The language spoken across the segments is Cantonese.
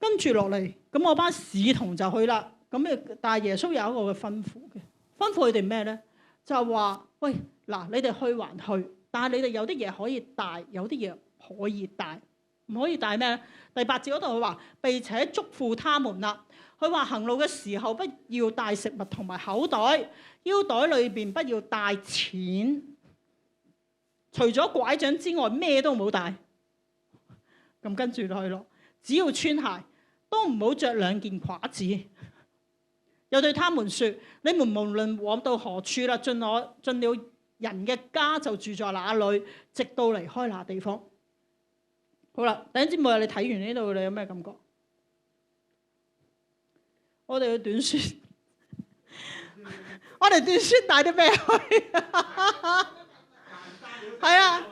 跟住落嚟，咁我班使徒就去啦。咁但係耶穌有一個嘅吩咐嘅，吩咐佢哋咩咧？就話：喂，嗱，你哋去還去，但係你哋有啲嘢可以帶，有啲嘢可以帶，唔可以帶咩咧？第8節嗰度佢話：並且囑咐他們啦。佢話行路嘅時候不要帶食物同埋口袋，腰袋裏邊不要帶錢，除咗拐杖之外咩都冇帶。咁跟住落去咯，只要穿鞋，都唔好着2件褂子。又對他們說：你們無論往到何處啦，進了人嘅家就住在那裏，直到離開那地方。好啦，弟兄姊妹，你睇完呢度你有咩感覺？我哋嘅短宣，我哋短宣帶啲咩去？係啊，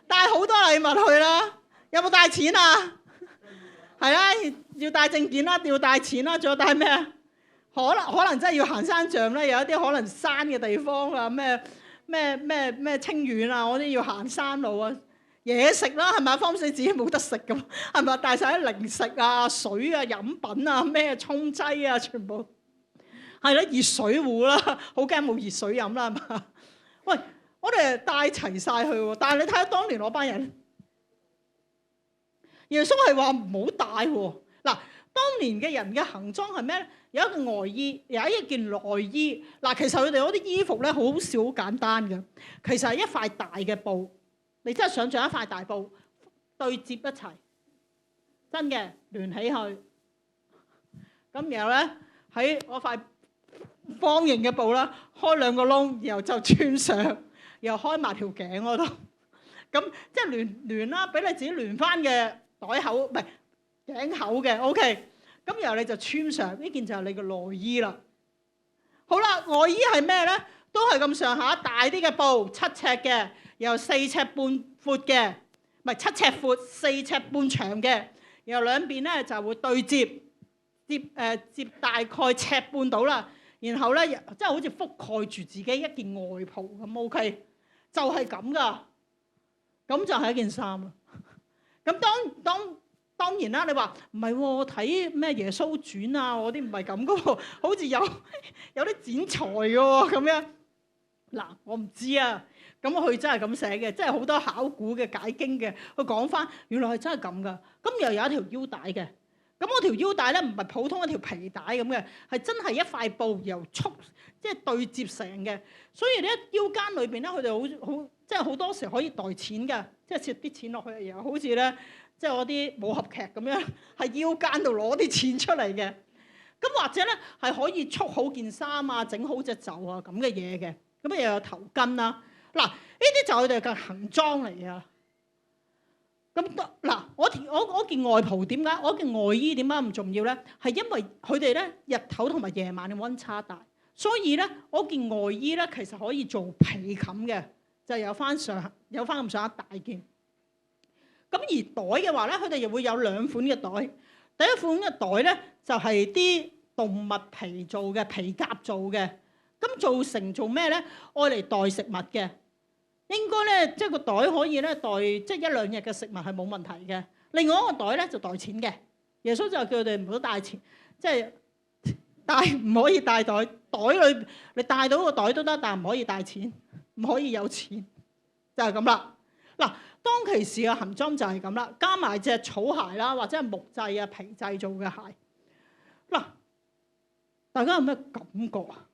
帶好多禮物去啦。有冇帶錢啊？係啦，要帶證件啦，要帶錢啦，仲有帶咩啊？可能真係要行山象咧，有一啲可能山嘅地方啊，咩清遠啊，嗰啲要行山路啊，嘢食啦，係咪？方死自己冇得食咁，係咪？帶晒啲零食啊、水啊、飲品啊、咩沖劑啊，全部係啦，熱水壺啦，好驚冇熱水飲啦，係嘛？喂，我哋帶齊晒去喎，但係你睇下當年嗰班人，耶穌係話唔好帶喎。嗱，當年嘅人嘅行裝係咩咧？有一個外衣，有一件內衣。嗱，其實佢哋嗰啲衣服咧，好少好簡單嘅。其實係一塊大嘅布，你真係想象一塊大布對接一齊，真嘅聯起去。咁然後咧喺嗰塊方形嘅布啦，開2個窿，然後就穿上，又開埋條頸嗰度。咁即係聯啦，俾你自己聯翻嘅袋口，唔係頸口嘅。OK。咁然後你就穿上呢件就係你嘅內衣啦。好啦，外衣係咩咧？都係咁上下大啲嘅布，7尺嘅，又4尺半闊嘅，唔係7尺闊4尺半長嘅。然後兩邊咧就會對接大概尺半到啦。然後咧即係好似覆蓋住自己一件外袍咁。OK， 就係咁噶。咁就係一件衫啦。咁當然啦，你話唔係喎，我睇咩耶穌傳啊，嗰啲唔係咁噶喎，好似有啲剪裁嘅喎咁樣。嗱，我唔知啊。咁佢真係咁寫嘅，即係好多考古嘅解經嘅，佢講翻原來係真係咁噶。咁又有一條腰帶嘅。咁我條腰帶咧唔係普通一條皮帶咁嘅，係真係一塊布由即係對接成嘅。所以咧腰間裏邊咧，佢哋好即係好多時可以袋錢㗎，即係攝啲錢落去，又好似咧。即係嗰啲武俠劇咁樣，喺腰間度攞啲錢出嚟嘅。咁或者咧係可以束好件衫啊，整好隻袖啊咁嘅嘢嘅。咁又有頭巾啦。嗱，呢啲就係佢哋嘅行裝嚟啊。咁嗱，我件外袍點解？我件外衣點解唔重要咧？係因為佢哋咧日頭同埋夜晚嘅溫差大，所以咧我件外衣咧其實可以做被冚嘅，就有翻咁上下大件。咁而袋嘅話咧，佢哋又會有2款嘅袋。第一款嘅袋咧就係啲動物皮做嘅，皮革做嘅。咁做成做咩咧？愛嚟袋食物嘅。應該咧，即係個袋可以咧袋即係1-2日嘅食物係冇問題嘅。另外一個袋咧就袋錢嘅。耶穌就叫佢哋唔好帶錢，即係唔可以帶袋。袋裏你帶到個袋都得，但係唔可以帶錢，唔可以有錢，就係咁啦。嗱。當其時嘅行裝就係咁啦，加埋隻草鞋啦，或者係木製啊、皮製做嘅鞋。嗱，大家有咩感覺啊？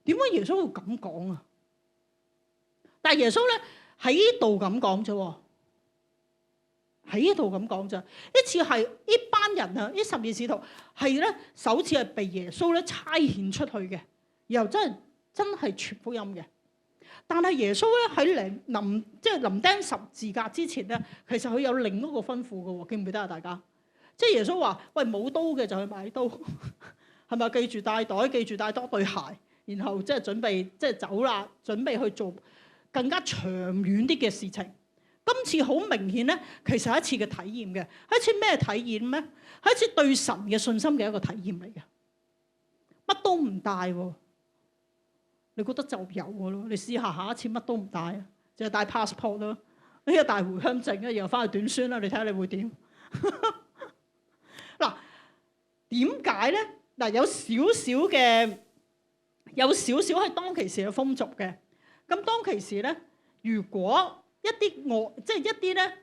點解耶穌會咁講啊？但係耶穌咧喺呢度咁講啫喎，喺呢度咁講咋？呢次係呢班人啊，呢12使徒係咧首次係被耶穌咧差遣出去嘅，然後真係傳福音嘅。但係耶穌咧喺臨釘十字架之前咧，其實佢有另一個吩咐嘅喎，記唔記得啊？大家即係耶穌話：喂，冇刀嘅就去買刀，係咪？記住帶袋，記住帶多對鞋，然後即係準備即係走啦，準備去做更加長遠啲嘅事情。今次好明顯咧，其實係一次嘅體驗嘅，係一次咩體驗咧？係一次對神嘅信心嘅一個體驗嚟嘅，乜都唔帶喎。你覺得就有嘅咯？你試下一次乜都唔帶啊，就係帶 passport 咯，呢個帶回鄉證啊，然後翻去短宣啦。你睇下你會點？嗱，點解咧？嗱，有少少係當其時嘅風俗嘅。咁當其時咧，如果一啲咧，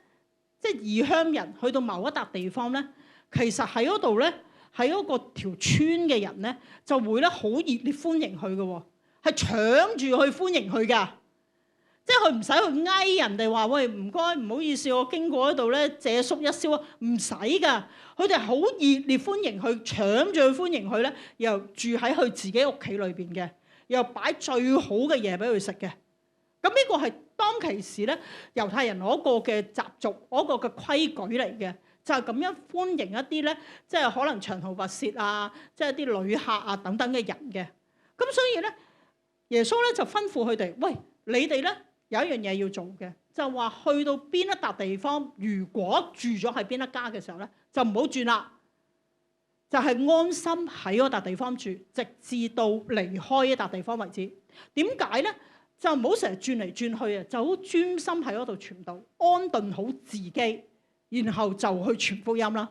即係異鄉人去到某一笪地方咧，其實喺嗰度咧，喺嗰個條村嘅人咧，就會咧好熱烈歡迎佢嘅喎，係搶住去歡迎佢㗎。即係佢唔使去嗌人哋話，喂，唔該，唔好意思，我經過嗰度咧借宿一宵啊，唔使㗎。佢哋好熱烈歡迎佢，搶住去歡迎佢咧，又住喺佢自己屋企裏邊嘅，又擺最好嘅嘢俾佢食嘅。咁呢個係當其時咧猶太人嗰個嘅習俗，嗰個嘅規矩嚟嘅，就係咁樣歡迎一啲咧，即係可能長途跋涉啊，即係啲旅客啊等等嘅人嘅。咁所以咧，耶穌咧就吩咐佢哋，喂，你哋咧有一樣嘢要做嘅，就話去到邊一笪地方，如果住咗喺邊一家嘅時候咧，就唔好轉啦，就係安心喺嗰笪地方住，直至到離開一笪地方為止。點解咧？就唔好成日轉嚟轉去啊！就好專心喺嗰度傳道，安頓好自己，然後就去傳福音啦。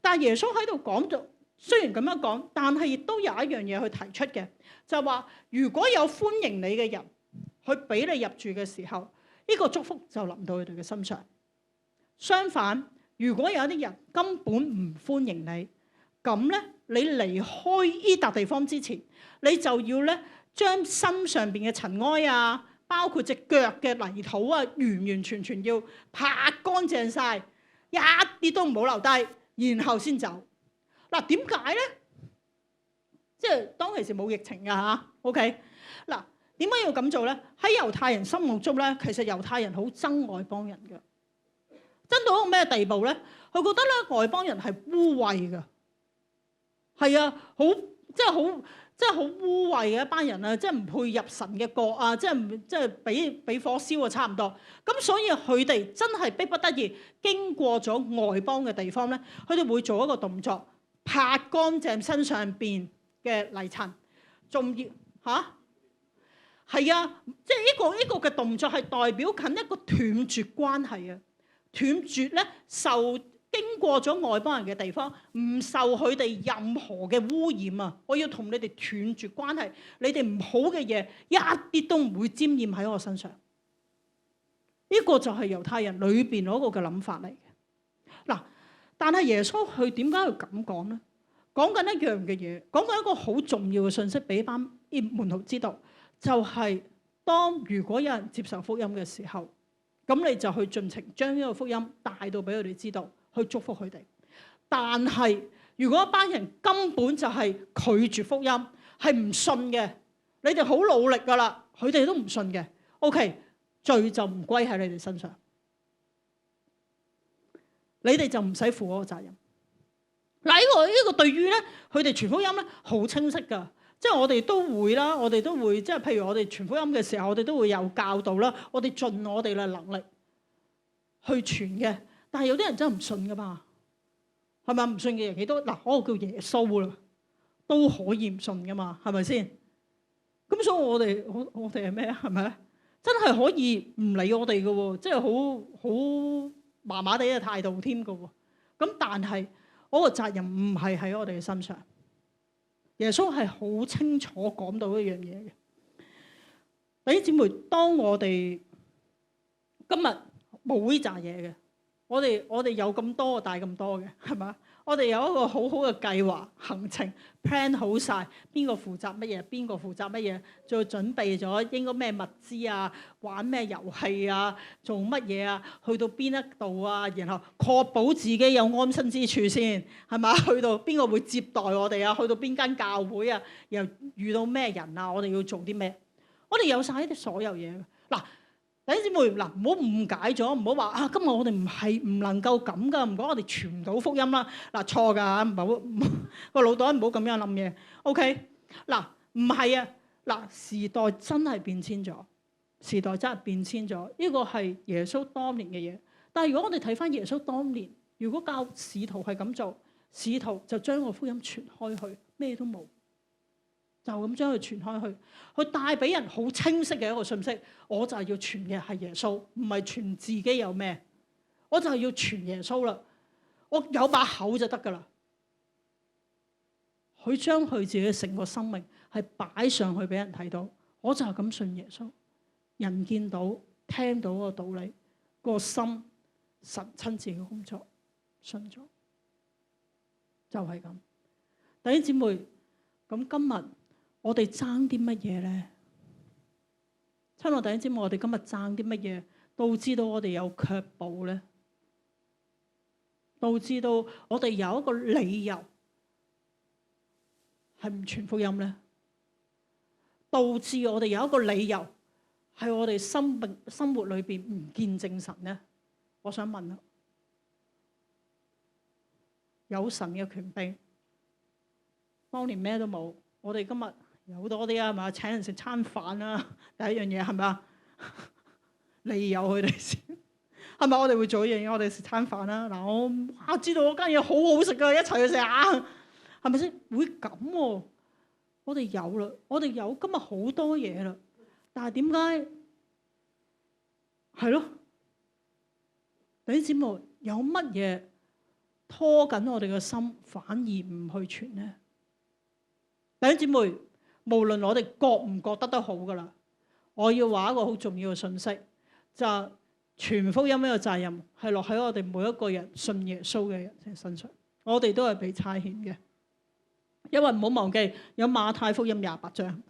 但係耶穌喺度講咗，雖然咁樣講，但係亦都有一樣嘢去提出嘅，就話如果有歡迎你嘅人去俾你入住嘅時候，呢個祝福就臨到佢哋嘅身上。相反，如果有啲人根本唔歡迎你，咁咧你離開呢笪地方之前，你就要咧將身上邊嘅塵埃啊，包括隻腳嘅泥土啊，完完全全要拍乾淨晒，一啲都唔好留低，然後先走。嗱，點解咧？即係當其時冇疫情㗎嚇。OK， 嗱，點解要咁做咧？喺猶太人心目中咧，其實猶太人好憎外邦人嘅，憎到一個咩地步咧？佢覺得咧外邦人係污穢嘅，係啊，即係好污穢嘅一班人啊！即係唔配入神嘅國啊！即係俾火燒啊，差唔多。咁所以佢哋真係逼不得已，經過咗外邦嘅地方咧，佢哋會做一個動作，拍乾淨身上邊嘅泥塵，仲要係啊！即係呢個嘅動作係代表緊一個斷絕關係啊！斷絕咧受經過咗外邦人嘅地方，唔受佢哋任何嘅污染啊！我要同你哋斷絕關係，你哋唔好嘅嘢一啲都唔會沾染喺我身上。呢個就係猶太人裏邊嗰個嘅諗法嚟嘅。嗱，但係耶穌佢點解要咁講咧？講緊一樣嘅嘢，講緊一個好重要嘅信息俾一班門徒知道，就係當如果有人接受福音嘅時候，咁你就去盡情將呢個福音帶到俾佢哋知道。去祝福佢哋，但係如果一班人根本就係拒絕福音，係唔信嘅，你哋好努力噶啦，佢哋都唔信嘅。OK， 罪就唔歸喺你哋身上，你哋就唔使負嗰個責任。嗱，呢個對於咧佢哋傳福音咧好清晰噶，即係我哋都會啦，我哋都會即係譬如我哋傳福音嘅時候，我哋都會有教導啦，我哋盡我哋嘅能力去傳嘅。但係有啲人真係唔信噶嘛，係咪？唔信嘅人幾多？嗱，嗰個叫耶穌啦，都可以唔信噶嘛，係咪先？咁所以我哋係咩啊？係咪？真係可以唔理我哋嘅喎，即係好麻麻地嘅態度添嘅喎。咁但係嗰個責任唔係喺我哋嘅身上。耶穌係好清楚講到一樣嘢嘅。弟兄姊妹，當我哋今日冇呢扎嘢嘅。我哋有咁多帶咁多嘅，係嘛？我哋有一個好好嘅計劃行程 plan 好晒，邊個負責乜嘢，邊個負責乜嘢，再準備咗應該咩物資啊，玩咩遊戲啊，做乜嘢啊，去到邊一度啊，然後確保自己有安身之處先，係嘛？去到邊個會接待我哋啊？去到邊間教會啊？又遇到咩人啊？我哋要做啲咩？我哋有晒呢啲所有嘢嗱。弟兄姊妹，嗱，唔好誤解咗，唔好話啊，今日我哋唔能夠咁噶，唔講我哋傳唔到福音啦。嗱，錯㗎，唔好個腦袋唔好咁樣諗嘢。OK，嗱，唔係啊，嗱，時代真係變遷咗，時代真係變遷咗。呢個係耶穌當年嘅嘢。但係如果我哋睇翻耶穌當年，如果教使徒係咁做，使徒就將個福音傳開去，咩都冇。就咁將佢傳開去，佢帶俾人好清晰嘅一個信息，我就係要傳嘅係耶穌，唔係傳自己有咩，我就係要傳耶穌啦。我有把口就得㗎啦。佢將佢自己嘅成個生命係擺上去俾人睇到，我就係咁信耶穌。人見到聽到個道理，個心神親自嘅工作信咗，就係咁。弟兄姊妹，咁今日我哋爭啲乜嘢咧？親愛弟兄姊妹，我哋今日爭啲乜嘢導致到我哋有卻步咧？導致到我哋有一個理由係唔傳福音咧？導致我哋有一個理由係我哋生活裏邊唔見證神咧？我想問啦，有神嘅權柄，當年咩都冇，我哋今日有多啲啊，係咪？請人食餐飯啊，第一樣嘢係咪啊？你有佢哋先，係咪？我哋會做一樣嘢，我哋食餐飯啦。嗱，我知道嗰間嘢好好食㗎，一齊去食啊，係咪先？會咁喎？我哋有啦，我哋有今日好多嘢啦，但係點解係咯？弟兄姊妹，有乜嘢拖緊我哋嘅心，反而唔去傳呢？弟兄姊妹，無論我哋覺唔覺得都好噶啦，我要話一個好重要嘅信息，就係傳福音呢個責任係落喺我哋每一個人信耶穌嘅人身上，我哋都係被差遣嘅。因為唔好忘記有馬太福音28章，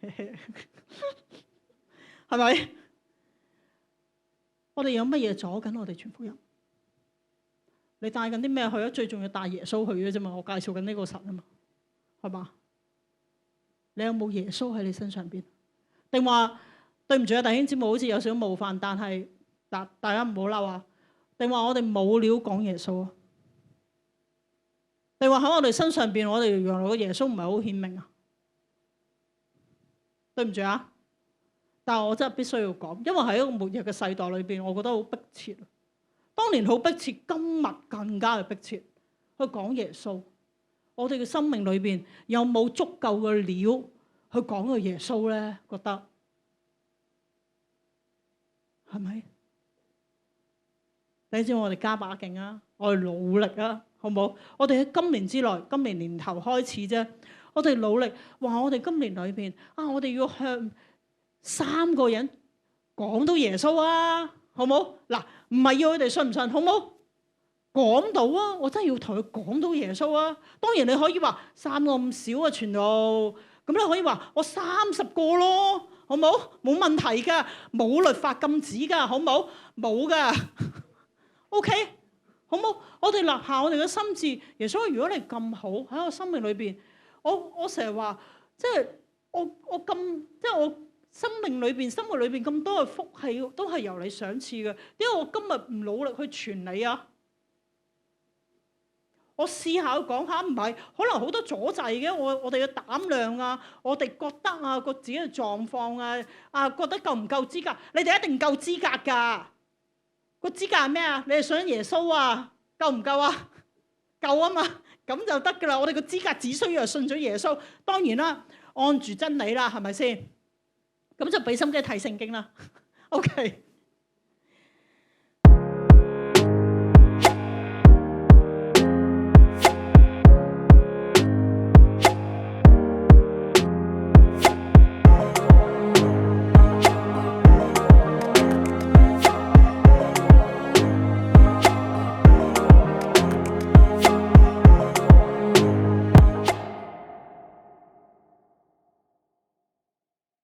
係咪？我哋有乜嘢阻緊我哋傳福音？你帶緊啲咩去啊？最重要帶耶穌去嘅啫嘛。我介紹緊呢個神啊嘛，係嘛？你有冇耶穌喺你身上邊？定話對唔住啊，弟兄姊妹，好似有少少冒犯，但係大家唔好嬲啊。定話我哋冇料講耶穌啊？定話喺我哋身上邊，我哋原來個耶穌唔係好顯明啊？對唔住啊！但係我真係必須要講，因為喺一個末日嘅世代裏邊，我覺得好迫切。當年好迫切，今日更加嘅迫切去講耶穌。我哋嘅生命裏邊有冇足夠嘅料去講個耶穌咧？覺得係咪？你知我哋加把勁啊，我哋努力啊，好唔好？我哋喺今年之內，今年年頭開始啫，我哋努力話我哋今年裏邊啊，我哋要向3個人講到耶穌啊，好唔好？嗱，唔係要佢哋信唔信，好唔好？講到啊，我真係要同佢講到耶穌啊。當然你可以話3個咁少啊，傳道，咁你可以話我30個咯，好唔好？冇問題噶，冇律法禁止噶，好唔好？冇噶，OK， 好唔好？我哋立下我哋嘅心志，耶穌，如果你咁好喺我生命裏邊，我成日話，即係我咁，即係我生命裏邊、生活裏邊咁多嘅福氣都係由你賞賜嘅，點解我今日唔努力去傳你啊？我試下講下，唔係可能好多阻滯嘅，我哋嘅膽量啊，我哋覺得啊個自己嘅狀況啊覺得夠唔夠資格？你哋一定夠資格㗎。個資格係咩啊？你係想耶穌啊？夠唔夠啊？夠啊嘛，咁就得㗎啦。我哋個資格只需要係信咗耶穌，當然啦，按住真理啦，係咪先？咁就俾心機睇聖經啦。OK，